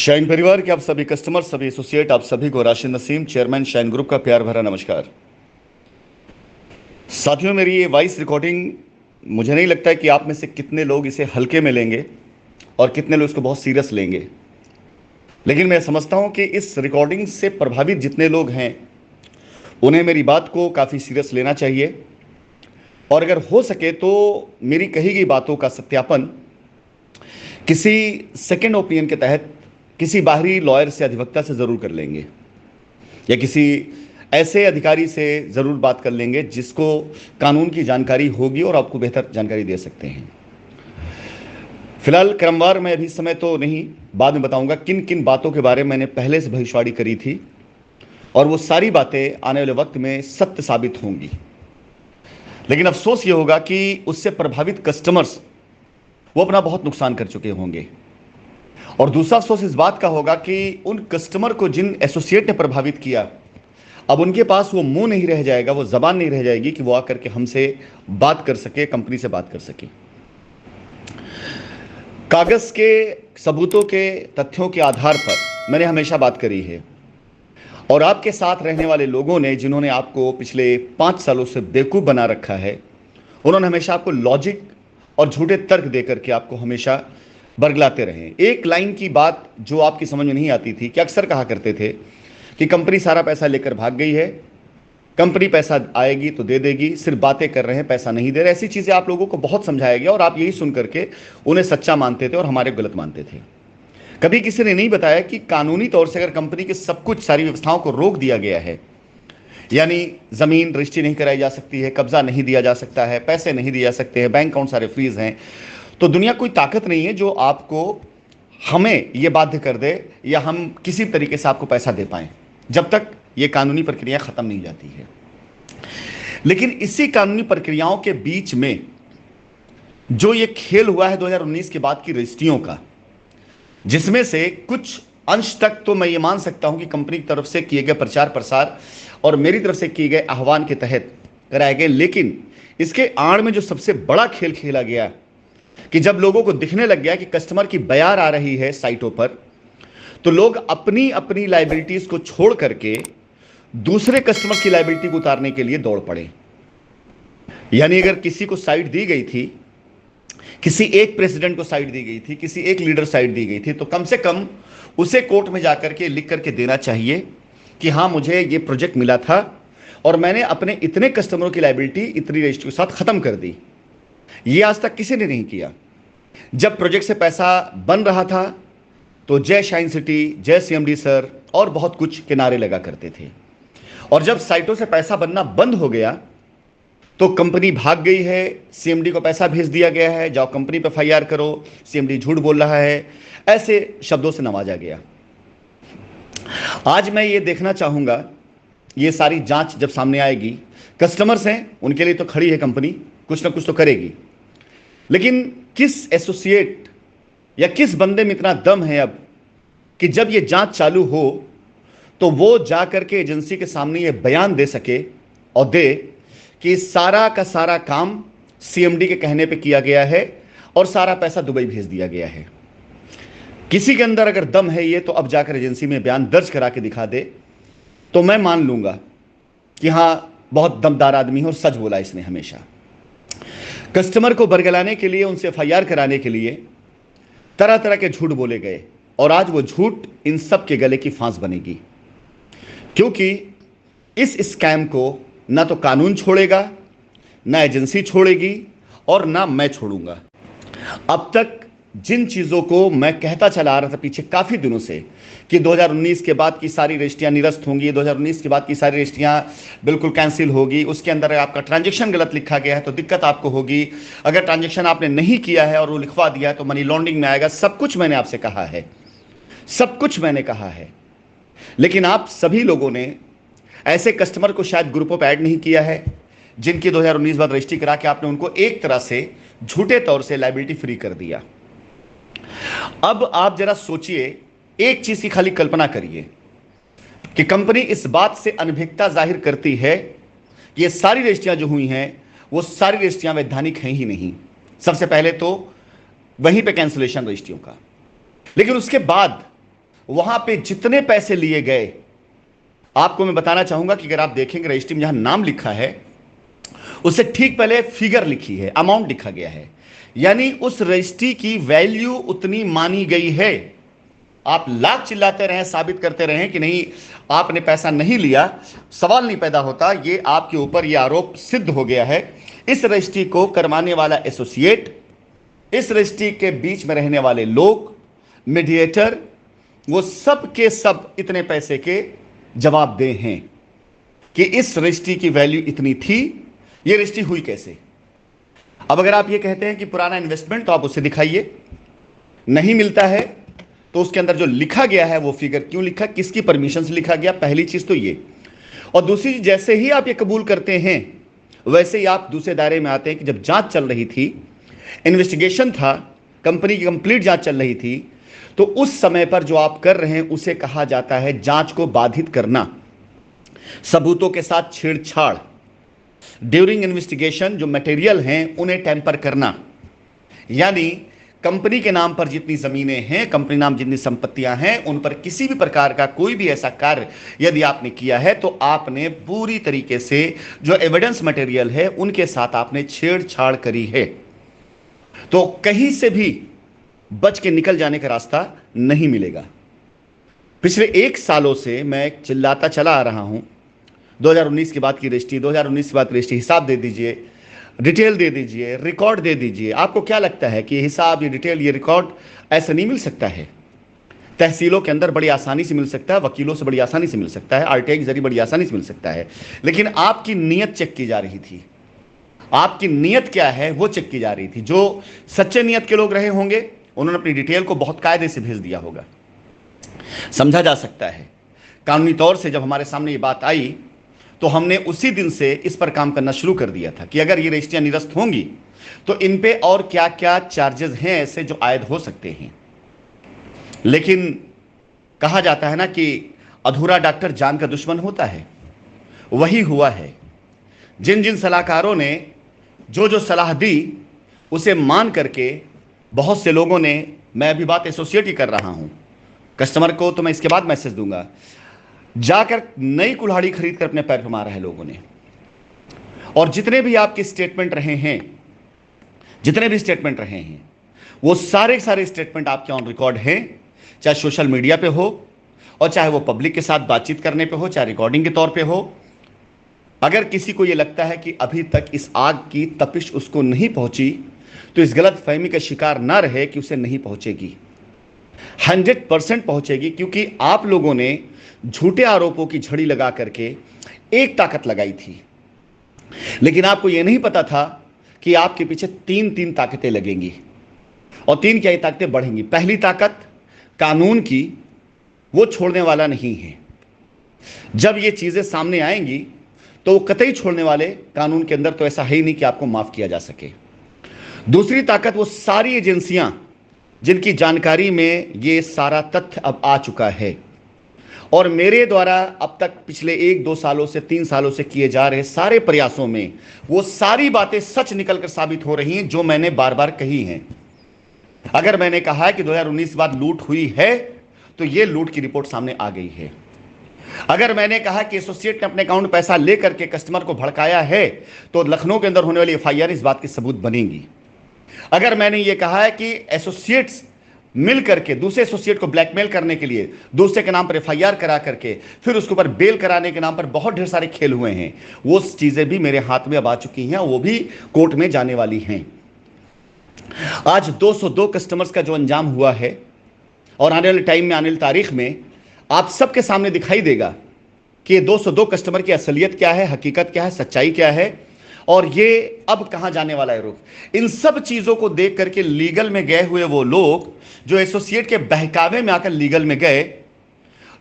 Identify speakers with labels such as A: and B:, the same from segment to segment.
A: Shine परिवार के आप सभी कस्टमर, सभी एसोसिएट, आप सभी को Rashid Naseem, chairman shine group का प्यार भरा नमस्कार। साथियों, मेरी ये वॉइस रिकॉर्डिंग मुझे नहीं लगता है कि आप में से कितने लोग इसे हल्के में लेंगे और कितने लोग इसको बहुत सीरियस लेंगे। लेकिन मैं समझता हूं कि इस रिकॉर्डिंग से प्रभावित जितने लोग हैं उन्हें मेरी बात को काफ़ी सीरियस लेना चाहिए और अगर हो सके तो मेरी कही गई बातों का सत्यापन किसी सेकेंड ओपिनियन के तहत किसी बाहरी लॉयर से, अधिवक्ता से ज़रूर कर लेंगे या किसी ऐसे अधिकारी से ज़रूर बात कर लेंगे जिसको कानून की जानकारी होगी और आपको बेहतर जानकारी दे सकते हैं। फिलहाल क्रमवार मैं अभी समय तो नहीं, बाद में बताऊंगा किन किन बातों के बारे में मैंने पहले से भविष्यवाणी करी थी और वो सारी बातें आने वाले वक्त में सत्य साबित होंगी। लेकिन अफसोस ये होगा कि उससे प्रभावित कस्टमर्स वो अपना बहुत नुकसान कर चुके होंगे और दूसरा अफसोस इस बात का होगा कि उन कस्टमर को जिन एसोसिएट ने प्रभावित किया, अब उनके पास वो मुंह नहीं रह जाएगा, वो जबान नहीं रह जाएगी कि वो आकर के हमसे बात कर सके, कंपनी से बात कर सके। कागज के सबूतों के तथ्यों के आधार पर मैंने हमेशा बात करी है और आपके साथ रहने वाले लोगों ने, जिन्होंने आपको पिछले 5 सालों से बेवकूफ़ बना रखा है, उन्होंने हमेशा आपको लॉजिक और झूठे तर्क देकर के आपको हमेशा बरगलाते रहे। एक लाइन की बात जो आपकी समझ में नहीं आती थी कि अक्सर कहा करते थे कि कंपनी सारा पैसा लेकर भाग गई है, कंपनी पैसा आएगी तो दे देगी, सिर्फ बातें कर रहे हैं, पैसा नहीं दे रहे। ऐसी चीज़ें आप लोगों को बहुत समझाया गया और आप यही सुन करके उन्हें सच्चा मानते थे और हमारे गलत मानते थे। कभी किसी ने नहीं बताया कि कानूनी तौर से अगर कंपनी की सब कुछ, सारी व्यवस्थाओं को रोक दिया गया है, यानी ज़मीन रजिस्ट्री नहीं कराई जा सकती है, कब्जा नहीं दिया जा सकता है, पैसे नहीं दिए जा सकते हैं, बैंक अकाउंट सारे फ्रीज हैं, तो दुनिया कोई ताकत नहीं है जो आपको, हमें ये बाध्य कर दे या हम किसी तरीके से आपको पैसा दे पाएं जब तक ये कानूनी प्रक्रिया ख़त्म नहीं जाती है। लेकिन इसी कानूनी प्रक्रियाओं के बीच में जो ये खेल हुआ है 2019 के बाद की रजिस्ट्रियों का, जिसमें से कुछ अंश तक तो मैं ये मान सकता हूं कि कंपनी की तरफ से किए गए प्रचार प्रसार और मेरी तरफ से किए गए आह्वान के तहत कराए गए, लेकिन इसके आड़ में जो सबसे बड़ा खेल खेला गया कि जब लोगों को दिखने लग गया कि कस्टमर की बयार आ रही है साइटों पर, तो लोग अपनी अपनी लाइबिलिटीज को छोड़ करके दूसरे कस्टमर की लाइबिलिटी को उतारने के लिए दौड़ पड़े। यानी अगर किसी को साइट दी गई थी, किसी एक प्रेसिडेंट को साइट दी गई थी, किसी एक लीडर साइट दी गई थी, तो कम से कम उसे कोर्ट में जाकर के लिख करके देना चाहिए कि हाँ, मुझे ये प्रोजेक्ट मिला था और मैंने अपने इतने कस्टमरों की लाइबिलिटी इतनी रजिस्ट्री के साथ खत्म कर दी। ये आज तक किसी ने नहीं किया। जब प्रोजेक्ट से पैसा बन रहा था तो जय शाइन सिटी, जय सीएमडी सर और बहुत कुछ के नारे लगा करते थे, और जब साइटों से पैसा बनना बंद हो गया तो कंपनी भाग गई है, सीएमडी को पैसा भेज दिया गया है, जाओ कंपनी पे एफआईआर करो, सीएमडी झूठ बोल रहा है, ऐसे शब्दों से नवाजा गया। आज मैं ये देखना चाहूंगा, ये सारी जांच जब सामने आएगी, कस्टमर्स हैं उनके लिए तो खड़ी है कंपनी, कुछ ना कुछ तो करेगी, लेकिन किस एसोसिएट या किस बंदे में इतना दम है अब कि जब ये जांच चालू हो तो वो जाकर के एजेंसी के सामने ये बयान दे सके और दे कि सारा का सारा काम सीएमडी के कहने पे किया गया है और सारा पैसा दुबई भेज दिया गया है। किसी के अंदर अगर दम है ये, तो अब जाकर एजेंसी में बयान दर्ज करा के दिखा दे तो मैं मान लूंगा कि हां, बहुत दमदार आदमी है और सच बोला इसने हमेशा। कस्टमर को बरगलाने के लिए, उनसे एफआईआर कराने के लिए तरह तरह के झूठ बोले गए और आज वो झूठ इन सब के गले की फांस बनेगी, क्योंकि इस स्कैम को ना तो कानून छोड़ेगा, ना एजेंसी छोड़ेगी और ना मैं छोड़ूंगा। अब तक जिन चीज़ों को मैं कहता चला आ रहा था पीछे काफ़ी दिनों से कि 2019 के बाद की सारी रजिस्ट्रियाँ निरस्त होंगी, 2019 के बाद की सारी रजिस्ट्रियाँ बिल्कुल कैंसिल होगी, उसके अंदर अगर आपका ट्रांजैक्शन गलत लिखा गया है तो दिक्कत आपको होगी, अगर ट्रांजैक्शन आपने नहीं किया है और वो लिखवा दिया है तो मनी लॉन्ड्रिंग में आएगा। सब कुछ मैंने आपसे कहा है, सब कुछ मैंने कहा है, लेकिन आप सभी लोगों ने ऐसे कस्टमर को शायद ग्रुपों पर ऐड नहीं किया है जिनकी 2019 बाद रजिस्ट्री करा के आपने उनको एक तरह से झूठे तौर से लाइबिलिटी फ्री कर दिया। अब आप जरा सोचिए, एक चीज की खाली कल्पना करिए कि कंपनी इस बात से अनभिज्ञता जाहिर करती है कि ये सारी रजिस्ट्रियां जो हुई हैं वो सारी रजिस्ट्रियां वैधानिक हैं ही नहीं। सबसे पहले तो वहीं पे कैंसिलेशन रजिस्ट्रियों का, लेकिन उसके बाद वहां पे जितने पैसे लिए गए, आपको मैं बताना चाहूंगा कि अगर आप देखेंगे रजिस्ट्री में जहां नाम लिखा है उससे ठीक पहले फिगर लिखी है, अमाउंट लिखा गया है, यानी उस रजिस्ट्री की वैल्यू उतनी मानी गई है। आप लाख चिल्लाते रहें, साबित करते रहें कि नहीं आपने पैसा नहीं लिया, सवाल नहीं पैदा होता। ये आपके ऊपर ये आरोप सिद्ध हो गया है। इस रजिस्ट्री को करवाने वाला एसोसिएट, इस रजिस्ट्री के बीच में रहने वाले लोग, मीडिएटर, वो सब के सब इतने पैसे के जवाबदेह हैं कि इस रजिस्ट्री की वैल्यू इतनी थी। ये रजिस्ट्री हुई कैसे? अब अगर आप ये कहते हैं कि पुराना इन्वेस्टमेंट, तो आप उसे दिखाइए। नहीं मिलता है तो उसके अंदर जो लिखा गया है वो फिगर क्यों लिखा, किसकी परमिशन से लिखा गया, पहली चीज तो ये। और दूसरी चीज, जैसे ही आप ये कबूल करते हैं वैसे ही आप दूसरे दायरे में आते हैं कि जब जांच चल रही थी, इन्वेस्टिगेशन था, कंपनी की कंप्लीट जांच चल रही थी, तो उस समय पर जो आप कर रहे हैं उसे कहा जाता है जांच को बाधित करना, सबूतों के साथ छेड़छाड़, ड्यूरिंग इन्वेस्टिगेशन जो मटेरियल हैं उन्हें टेम्पर करना। यानी कंपनी के नाम पर जितनी जमीनें हैं, कंपनी नाम जितनी संपत्तियां हैं, उन पर किसी भी प्रकार का कोई भी ऐसा कार्य यदि आपने किया है तो आपने पूरी तरीके से जो एविडेंस मटेरियल है उनके साथ आपने छेड़छाड़ करी है। तो कहीं से भी बच के निकल जाने का रास्ता नहीं मिलेगा। पिछले 1 सालों से मैं चिल्लाता चला आ रहा हूं, 2019 के बाद की रजिस्ट्री, 2019 के बाद की रजिस्ट्री, हिसाब दे दीजिए, डिटेल दे दीजिए, रिकॉर्ड दे दीजिए। आपको क्या लगता है कि ये हिसाब, ये डिटेल, ये रिकॉर्ड ऐसे नहीं मिल सकता है? तहसीलों के अंदर बड़ी आसानी से मिल सकता है, वकीलों से बड़ी आसानी से मिल सकता है, आरटीआई के जरिए बड़ी आसानी से मिल सकता है। लेकिन आपकी नीयत चेक की जा रही थी। आपकी नीयत क्या है वो चेक की जा रही थी। जो सच्चे नीयत के लोग रहे होंगे उन्होंने अपनी डिटेल को बहुत कायदे से भेज दिया होगा। समझा जा सकता है। कानूनी तौर से जब हमारे सामने ये बात आई तो हमने उसी दिन से इस पर काम करना शुरू कर दिया था कि अगर ये रजिस्ट्रियां निरस्त होंगी तो इन पे और क्या क्या चार्जेस हैं ऐसे जो आयद हो सकते हैं। लेकिन कहा जाता है ना कि अधूरा डॉक्टर जान का दुश्मन होता है, वही हुआ है। जिन जिन सलाहकारों ने जो जो सलाह दी उसे मान करके बहुत से लोगों ने, मैं अभी बात एसोसिएट ही कर रहा हूं, कस्टमर को तो मैं इसके बाद मैसेज दूंगा, जाकर नई कुल्हाड़ी खरीद कर अपने पैर पर मारा है लोगों ने। और जितने भी आपके स्टेटमेंट रहे हैं, जितने भी स्टेटमेंट रहे हैं, वो सारे सारे स्टेटमेंट आपके ऑन रिकॉर्ड हैं, चाहे सोशल मीडिया पे हो और चाहे वो पब्लिक के साथ बातचीत करने पे हो, चाहे रिकॉर्डिंग के तौर पे हो। अगर किसी को ये लगता है कि अभी तक इस आग की तपिश उसको नहीं पहुंची तो इस गलत फहमी का शिकार ना रहे कि उसे नहीं पहुंचेगी, 100% पहुंचेगी। क्योंकि आप लोगों ने झूठे आरोपों की झड़ी लगा करके एक ताकत लगाई थी, लेकिन आपको यह नहीं पता था कि आपके पीछे 3 ताकतें लगेंगी और 3 क्या ताकतें बढ़ेंगी। पहली ताकत कानून की, वो छोड़ने वाला नहीं है। जब ये चीजें सामने आएंगी तो वो कतई छोड़ने वाले कानून के अंदर तो ऐसा है ही नहीं कि आपको माफ किया जा सके। दूसरी ताकत वो सारी एजेंसियां जिनकी जानकारी में ये सारा तथ्य अब आ चुका है और मेरे द्वारा अब तक पिछले 1-2 सालों से 3 सालों से किए जा रहे सारे प्रयासों में वो सारी बातें सच निकलकर साबित हो रही हैं जो मैंने बार बार कही हैं। अगर मैंने कहा है कि 2019 के बाद लूट हुई है तो ये लूट की रिपोर्ट सामने आ गई है। अगर मैंने कहा कि एसोसिएट ने अपने अकाउंट में पैसा लेकर के कस्टमर को भड़काया है तो लखनऊ के अंदर होने वाली एफआईआर इस बात की सबूत बनेगी। अगर मैंने ये कहा है कि एसोसिएट्स मिल करके दूसरे एसोसिएट को ब्लैकमेल करने के लिए दूसरे के नाम पर एफआईआर करा करके फिर उसके ऊपर बेल कराने के नाम पर बहुत ढेर सारे खेल हुए हैं, वो चीजें भी मेरे हाथ में अब आ चुकी हैं, वो भी कोर्ट में जाने वाली हैं। आज 202 कस्टमर्स का जो अंजाम हुआ है और आने वाले टाइम में, आने वाली तारीख में आप सबके सामने दिखाई देगा कि 202 कस्टमर की असलियत क्या है, हकीकत क्या है, सच्चाई क्या है और ये अब कहां जाने वाला है रुख। इन सब चीजों को देख करके लीगल में गए हुए वो लोग जो एसोसिएट के बहकावे में आकर लीगल में गए,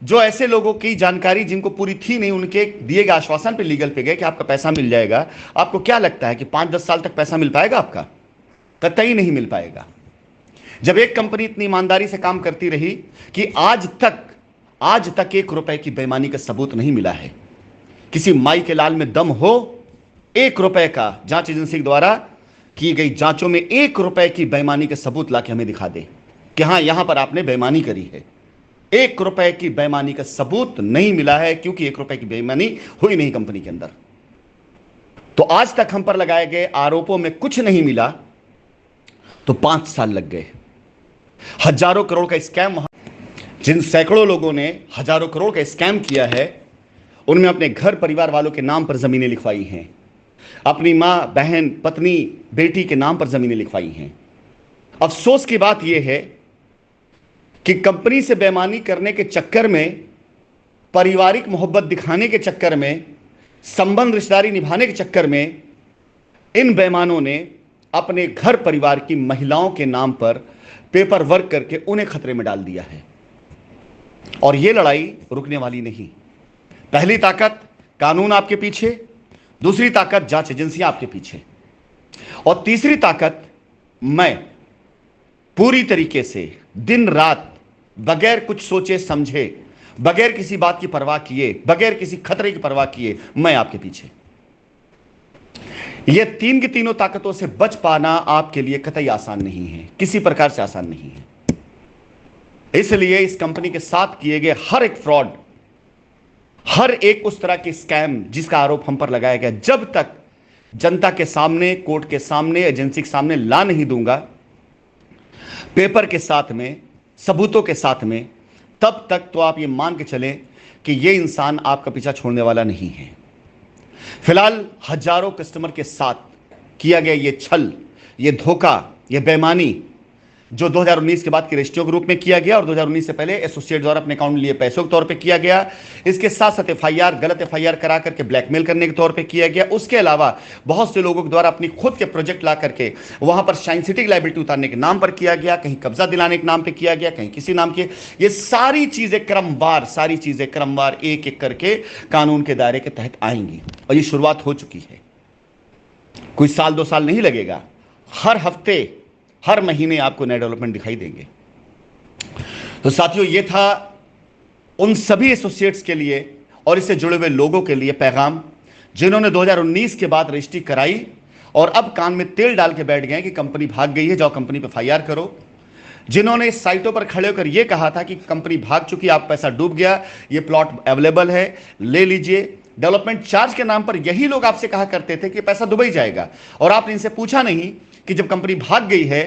A: जो ऐसे लोगों की जानकारी जिनको पूरी थी नहीं, उनके दिए गए आश्वासन पे लीगल पे गए कि आपका पैसा मिल जाएगा। आपको क्या लगता है कि 5-10 साल तक पैसा मिल पाएगा आपका? कतई नहीं मिल पाएगा। जब एक कंपनी इतनी ईमानदारी से काम करती रही कि आज तक 1 रुपए की बेईमानी का सबूत नहीं मिला है। किसी माई के लाल में दम हो, 1 रुपए का जांच एजेंसी द्वारा की गई जांचों में 1 रुपए की बेईमानी का सबूत लाके हमें दिखा दे कि हां यहां पर आपने बेईमानी करी है। 1 रुपए की बेईमानी का सबूत नहीं मिला है, क्योंकि 1 रुपए की बेईमानी हुई नहीं कंपनी के अंदर। तो आज तक हम पर लगाए गए आरोपों में कुछ नहीं मिला, तो 5 साल लग गए। हजारों करोड़ का स्कैम, जिन सैकड़ों लोगों ने हजारों करोड़ का स्कैम किया है, उनमें अपने घर परिवार वालों के नाम पर जमीनें लिखवाई हैं, अपनी मां, बहन, पत्नी, बेटी के नाम पर जमीनें लिखवाई हैं। अफसोस की बात यह है कि कंपनी से बेईमानी करने के चक्कर में, पारिवारिक मोहब्बत दिखाने के चक्कर में, संबंध रिश्तेदारी निभाने के चक्कर में इन बेईमानों ने अपने घर परिवार की महिलाओं के नाम पर पेपर वर्क करके उन्हें खतरे में डाल दिया है। और यह लड़ाई रुकने वाली नहीं। पहली ताकत कानून आपके पीछे, दूसरी ताकत जांच एजेंसियां आपके पीछे, और तीसरी ताकत मैं पूरी तरीके से दिन रात बगैर कुछ सोचे समझे, बगैर किसी बात की परवाह किए, बगैर किसी खतरे की परवाह किए, मैं आपके पीछे। ये तीन की तीनों ताकतों से बच पाना आपके लिए कतई आसान नहीं है, किसी प्रकार से आसान नहीं है। इसलिए इस कंपनी के साथ किए गए हर एक फ्रॉड, हर एक उस तरह की स्कैम जिसका आरोप हम पर लगाया गया, जब तक जनता के सामने, कोर्ट के सामने, एजेंसी के सामने ला नहीं दूंगा, पेपर के साथ में, सबूतों के साथ में, तब तक तो आप ये मान के चलें कि ये इंसान आपका पीछा छोड़ने वाला नहीं है। फिलहाल हजारों कस्टमर के साथ किया गया ये छल, ये धोखा, ये बेईमानी जो 2019 के बाद की रजिस्ट्रियों के रूप में किया गया और 2019 से पहले एसोसिएट द्वारा अपने अकाउंट लिए पैसों के तौर पे किया गया, इसके साथ साथ एफआईआर, गलत एफआईआर करा करके ब्लैकमेल करने के तौर पे किया गया। उसके अलावा बहुत से लोगों के द्वारा अपनी खुद के प्रोजेक्ट ला करके वहां पर शाइन सिटी की लायबिलिटी उतारने के नाम पर किया गया, कहीं कब्जा दिलाने के नाम पर किया गया, कहीं किसी नाम के। ये सारी चीजें क्रमवार एक एक करके कानून के दायरे के तहत आएंगी, और ये शुरुआत हो चुकी है। कोई साल 2 साल नहीं लगेगा, हर हफ्ते, हर महीने आपको नए डेवलपमेंट दिखाई देंगे। तो साथियों, ये था उन सभी एसोसिएट्स के लिए और इससे जुड़े हुए लोगों के लिए पैगाम, जिन्होंने 2019 के बाद रजिस्ट्री कराई और अब कान में तेल डाल के बैठ गए कि कंपनी भाग गई है, जाओ कंपनी पे एफआईआर करो। जिन्होंने इस साइटों पर खड़े होकर यह कहा था कि कंपनी भाग चुकी, आप पैसा डूब गया, ये प्लॉट अवेलेबल है, ले लीजिए। डेवलपमेंट चार्ज के नाम पर यही लोग आपसे कहा करते थे कि पैसा दुबई जाएगा, और आपने इनसे पूछा नहीं कि जब कंपनी भाग गई है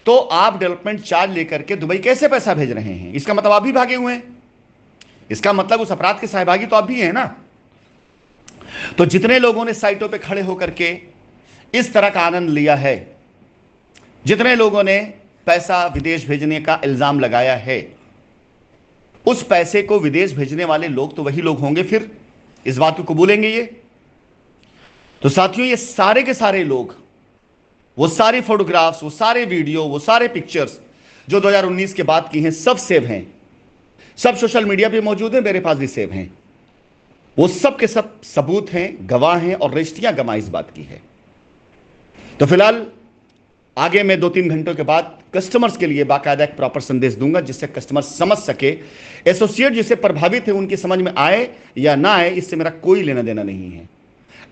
A: तो आप डेवलपमेंट चार्ज लेकर के दुबई कैसे पैसा भेज रहे हैं? इसका मतलब आप भी भागे हुए हैं, इसका मतलब उस अपराध के सहभागी तो आप भी हैं ना। तो जितने लोगों ने साइटों पे खड़े होकर के इस तरह का आनंद लिया है, जितने लोगों ने पैसा विदेश भेजने का इल्जाम लगाया है, उस पैसे को विदेश भेजने वाले लोग तो वही लोग होंगे, फिर इस बात को कबूलेंगे ये? तो साथियों, ये सारे के सारे लोग, वो सारे फोटोग्राफ्स, वो सारे वीडियो, वो सारे पिक्चर्स जो 2019 के बाद की हैं, सब सेव हैं, सब सोशल मीडिया पे मौजूद हैं, मेरे पास भी सेव हैं। वो सब के सब सबूत हैं, गवाह हैं, और रजिस्ट्रियां गवाह इस बात की है। तो फिलहाल आगे मैं 2-3 घंटों के बाद कस्टमर्स के लिए बाकायदा एक प्रॉपर संदेश दूंगा, जिससे कस्टमर समझ सके। एसोसिएट जिससे प्रभावित है उनकी समझ में आए या ना आए, इससे मेरा कोई लेना देना नहीं है।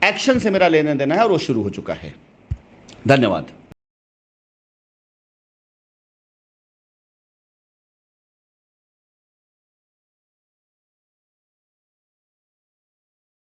A: एक्शन से मेरा लेना देना है, और वो शुरू हो चुका है। धन्यवाद।